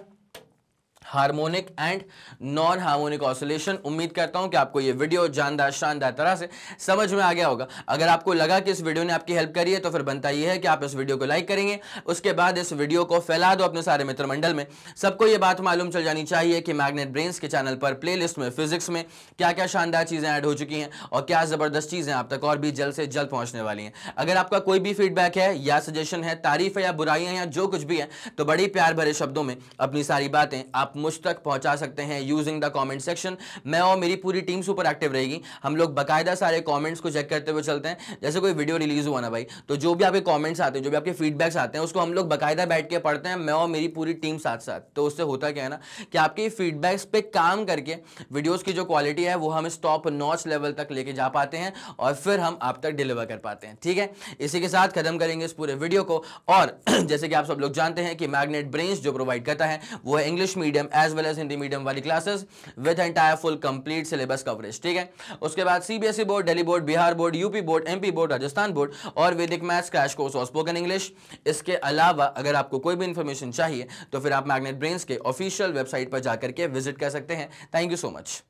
harmonic and non harmonic oscillation. उम्मीद करता हूं कि आपको ये वीडियो जानदार शानदार तरह से समझ में आ गया होगा। अगर आपको लगा कि इस वीडियो ने आपकी हेल्प करी है तो फिर बनता यह है कि आप इस वीडियो को लाइक करेंगे, उसके बाद इस वीडियो को फैला दो अपने सारे मित्र मंडल में। सबको ये बात मालूम चल जानी चाहिए कि मैग्नेट ब्रेन्स के चैनल पर प्लेलिस्ट में फिजिक्स में क्या क्या शानदार चीजें ऐड हो चुकी हैं और क्या जबरदस्त चीजें आप तक और भी जल्द से जल्द पहुंचने वाली हैं। अगर आपका कोई भी फीडबैक है या सजेशन है, तारीफ है या बुराइयां या जो कुछ भी है, तो बड़ी प्यार भरे शब्दों में अपनी सारी बातें आप मुझ तक पहुंचा सकते हैं यूजिंग द कमेंट सेक्शन। मैं और मेरी पूरी टीम सुपर एक्टिव रहेगी। हम लोग बाकायदा सारे कमेंट्स को चेक करते हुए चलते हैं। जैसे कोई वीडियो रिलीज हुआ ना भाई, तो जो भी आपके कमेंट्स आते हैं, जो भी आपके फीडबैक्स आते हैं, उसको हम लोग बाकायदा बैठ के पढ़ते हैं, मैं और मेरी पूरी टीम साथ साथ। तो उससे होता क्या है ना कि आपके फीडबैक्स पे काम करके वीडियोस की जो क्वालिटी है वो हम टॉप नॉच लेवल तक लेके जा पाते हैं और फिर हम आप तक डिलीवर कर पाते हैं। ठीक है, इसी के साथ खत्म करेंगे इस पूरे वीडियो को। और जैसे कि आप सब लोग जानते हैं कि मैग्नेट ब्रेन्स जो प्रोवाइड करता है वो है English medium as well as Hindi medium वाली classes with entire full complete syllabus coverage. ठीक है, उसके बाद CBSE board, Delhi board, Bihar board, UP board, MP board, Rajasthan board और वैदिक मैथ्स क्रैश कोर्स और स्पोकन इंग्लिश। इसके अलावा अगर आपको कोई भी इंफॉर्मेशन चाहिए तो फिर आप मैग्नेट ब्रेन्स के ऑफिशियल वेबसाइट पर जाकर के विजिट कर सकते हैं। Thank you so much.